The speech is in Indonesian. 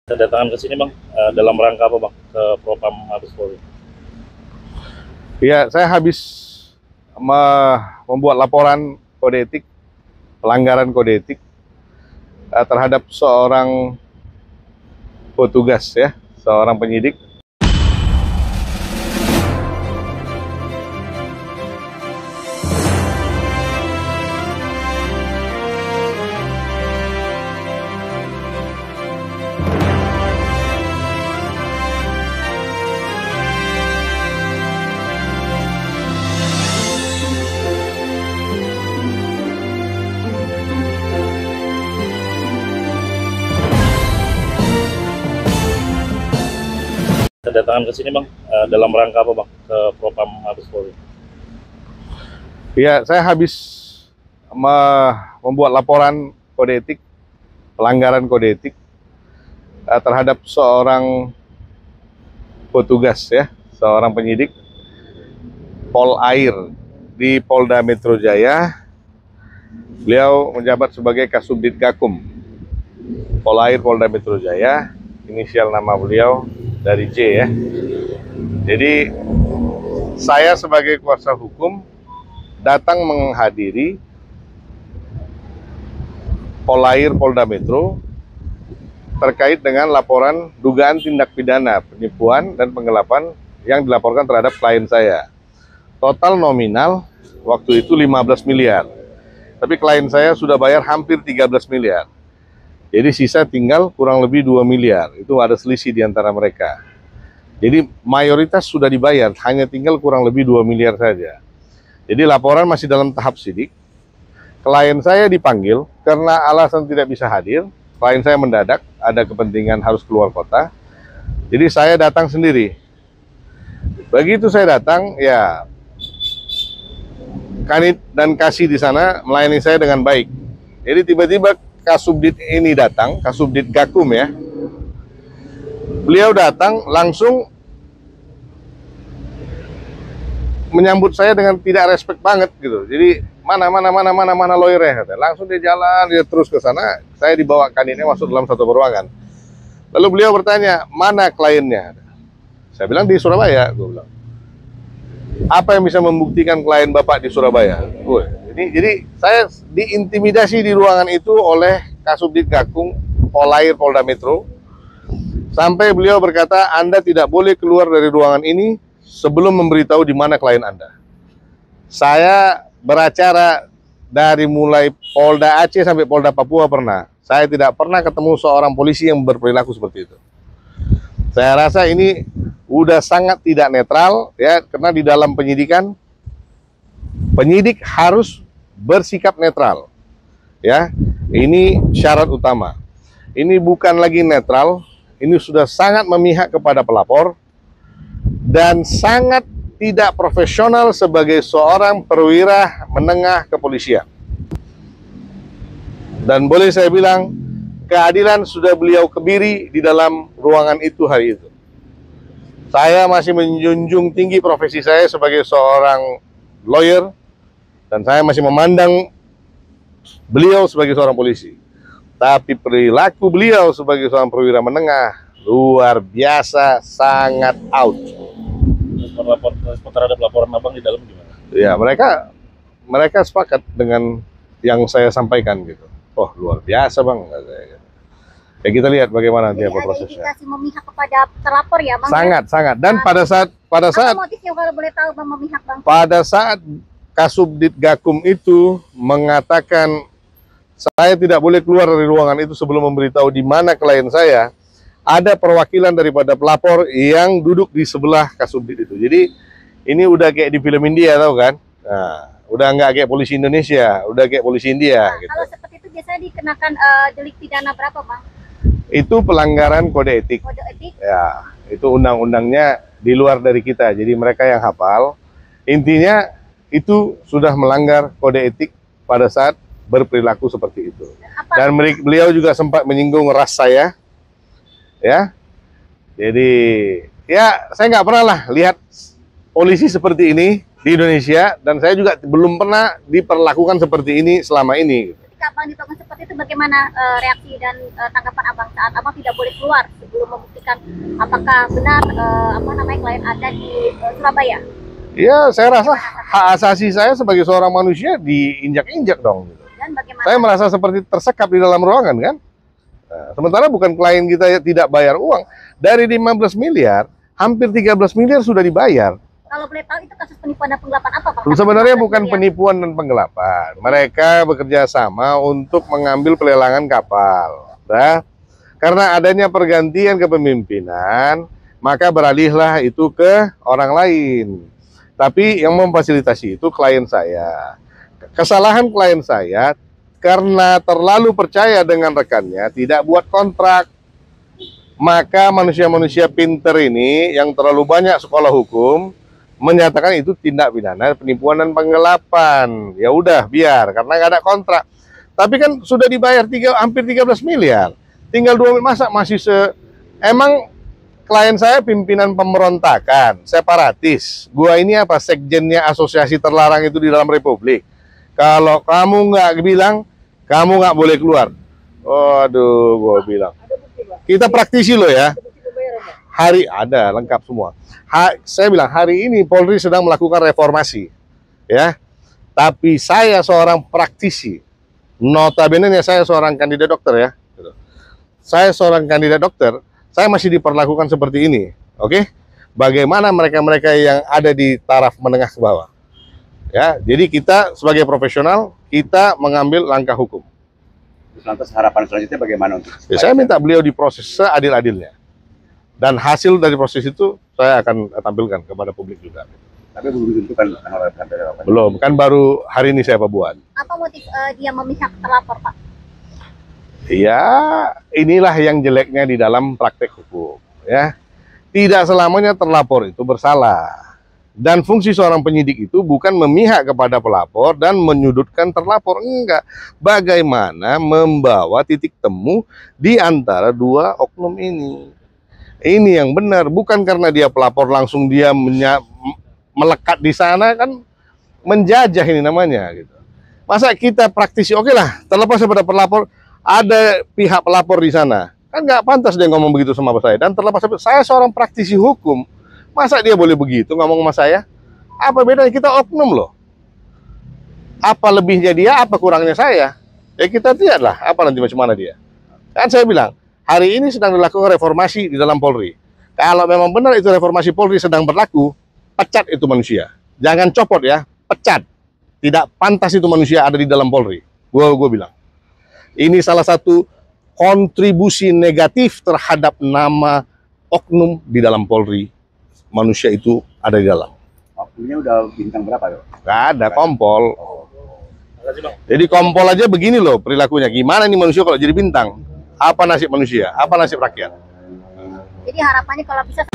Kedatangan ke sini, Bang, dalam rangka apa, Bang? Ke Propam Mabes Polri. Ya, saya habis membuat laporan kode etik, pelanggaran kode etik terhadap seorang petugas, ya, seorang penyidik. Kedatangan ke sini, Bang, dalam rangka apa, Bang? Ke Propam Mabes Polri. Ya, saya habis membuat laporan kode etik, pelanggaran kode etik terhadap seorang petugas, ya, seorang penyidik Polair di Polda Metro Jaya. Beliau menjabat sebagai Kasubdit Gakum Polair Polda Metro Jaya. Inisial nama beliau dari J, ya. Jadi saya sebagai kuasa hukum datang menghadiri Polair Polda Metro terkait dengan laporan dugaan tindak pidana penipuan dan penggelapan yang dilaporkan terhadap klien saya. Total nominal waktu itu 15 miliar. Tapi klien saya sudah bayar hampir 13 miliar. Jadi sisa tinggal kurang lebih 2 miliar. Itu ada selisih di antara mereka. Jadi mayoritas sudah dibayar, hanya tinggal kurang lebih 2 miliar saja. Jadi laporan masih dalam tahap sidik. Klien saya dipanggil karena alasan tidak bisa hadir. Klien saya mendadak, ada kepentingan harus keluar kota. Jadi saya datang sendiri. Begitu saya datang, ya Kanit dan Kasih di sana melayani saya dengan baik. Jadi tiba-tiba Kasubdit ini datang, Kasubdit Gakum, ya. Beliau datang langsung menyambut saya dengan tidak respect banget gitu. Jadi mana lawyernya, kata. Langsung dia jalan, dia terus ke sana. Saya dibawa Kanitnya masuk dalam satu ruangan. Lalu beliau bertanya, mana kliennya? Saya bilang di Surabaya, gue bilang. Apa yang bisa membuktikan klien Bapak di Surabaya? Jadi saya diintimidasi di ruangan itu oleh Kasubdit Gakum Polair Polda Metro. Sampai beliau berkata, Anda tidak boleh keluar dari ruangan ini sebelum memberitahu di mana klien Anda. Saya beracara dari mulai Polda Aceh sampai Polda Papua pernah. Saya tidak pernah ketemu seorang polisi yang berperilaku seperti itu. Saya rasa ini udah sangat tidak netral, ya, karena di dalam penyidikan penyidik harus bersikap netral, ya. Ini syarat utama. Ini bukan lagi netral, ini sudah sangat memihak kepada pelapor dan sangat tidak profesional sebagai seorang perwira menengah kepolisian. Dan boleh saya bilang, keadilan sudah beliau kebiri di dalam ruangan itu hari itu. Saya masih menjunjung tinggi profesi saya sebagai seorang lawyer, dan saya masih memandang beliau sebagai seorang polisi. Tapi perilaku beliau sebagai seorang perwira menengah luar biasa, sangat out. Respon terhadap laporan Abang di dalam gimana? Ya, mereka sepakat dengan yang saya sampaikan gitu. Oh, luar biasa, Bang. Ya, kita lihat bagaimana nanti apa prosesnya. Jadi ada indikasi memihak kepada terlapor, ya, Bang? Sangat. Dan pada saat apa motifnya kalau boleh tahu, Bang, memihak, Bang? Pada saat Kasubdit Gakum itu mengatakan saya tidak boleh keluar dari ruangan itu sebelum memberitahu di mana klien saya, ada perwakilan daripada pelapor yang duduk di sebelah Kasubdit itu. Jadi ini udah kayak di film India, tahu kan? Nah, udah nggak kayak polisi Indonesia, udah kayak polisi India. Nah, gitu. Kalau seperti itu biasanya dikenakan delik pidana berapa, Bang? Itu pelanggaran kode etik. Kode etik? Ya, itu undang-undangnya di luar dari kita. Jadi mereka yang hafal. Intinya itu sudah melanggar kode etik pada saat berperilaku seperti itu. Dan beliau juga sempat menyinggung ras saya. Ya. Jadi ya saya nggak pernah lah lihat polisi seperti ini di Indonesia, dan saya juga belum pernah diperlakukan seperti ini selama ini. ketika abang ditemukan seperti itu, bagaimana reaksi dan tanggapan abang saat abang tidak boleh keluar sebelum membuktikan apakah benar klien ada di Surabaya? Ya, saya rasa hak asasi saya sebagai seorang manusia diinjak-injak dong. Dan bagaimana? Saya merasa seperti tersekap di dalam ruangan kan. Nah, sementara bukan klien kita yang tidak bayar uang. Dari 15 miliar, hampir 13 miliar sudah dibayar. Kalau boleh tahu itu kasus penipuan dan penggelapan apa, Bang? Sebenarnya bukan penipuan dan penggelapan. Mereka bekerja sama untuk mengambil pelelangan kapal. Nah, karena adanya pergantian kepemimpinan, maka beralihlah itu ke orang lain. Tapi yang memfasilitasi itu klien saya. Kesalahan klien saya karena terlalu percaya dengan rekannya, tidak buat kontrak. Maka manusia-manusia pinter ini yang terlalu banyak sekolah hukum menyatakan itu tindak pidana penipuan dan penggelapan. Ya udah biar karena nggak ada kontrak. Tapi kan sudah dibayar hampir 13 miliar. Tinggal 2 masa masih emang klien saya pimpinan pemberontakan, separatis. Gua ini apa sekjennya asosiasi terlarang itu di dalam Republik. Kalau kamu nggak bilang, kamu nggak boleh keluar. Waduh, gua bilang. Kita praktisi loh ya. Hari ada lengkap semua. Saya bilang hari ini Polri sedang melakukan reformasi, ya. Tapi saya seorang praktisi, notabene saya seorang kandidat dokter ya. Saya seorang kandidat dokter, saya masih diperlakukan seperti ini, oke? Bagaimana mereka-mereka yang ada di taraf menengah ke bawah, ya? Jadi kita sebagai profesional kita mengambil langkah hukum. Lantas harapan selanjutnya bagaimana untuk? Ya, saya minta beliau diproses seadil-adilnya. Dan hasil dari proses itu saya akan tampilkan kepada publik juga. Tapi belum ditentukan Belum, kan baru hari ini saya buat. Apa motif dia memihak terlapor, Pak? Ya, inilah yang jeleknya di dalam praktek hukum, ya. Tidak selamanya terlapor itu bersalah. Dan fungsi seorang penyidik itu bukan memihak kepada pelapor dan menyudutkan terlapor, enggak. Bagaimana membawa titik temu di antara dua oknum ini. Ini yang benar, bukan karena dia pelapor langsung dia melekat di sana, kan menjajah ini namanya gitu. Masa kita praktisi, oke lah, terlepas daripada pelapor, ada pihak pelapor di sana, kan nggak pantas dia ngomong begitu sama saya. Dan terlepas saya seorang praktisi hukum, masa dia boleh begitu ngomong sama saya? Apa bedanya? Kita oknum loh. Apa lebihnya dia, apa kurangnya saya? Ya kita lihat lah, apa nanti macam mana dia. Kan saya bilang, hari ini sedang dilakukan reformasi di dalam Polri. Kalau memang benar itu reformasi Polri sedang berlaku, pecat itu manusia. Jangan copot ya, pecat. Tidak pantas itu manusia ada di dalam Polri. Gue bilang. Ini salah satu kontribusi negatif terhadap nama oknum di dalam Polri. Manusia itu ada di dalam. Oknumnya udah bintang berapa? Gak ada, kompol. Jadi kompol aja begini loh perilakunya. Gimana nih manusia kalau jadi bintang? Apa nasib manusia? Apa nasib rakyat? Jadi harapannya kalau bisa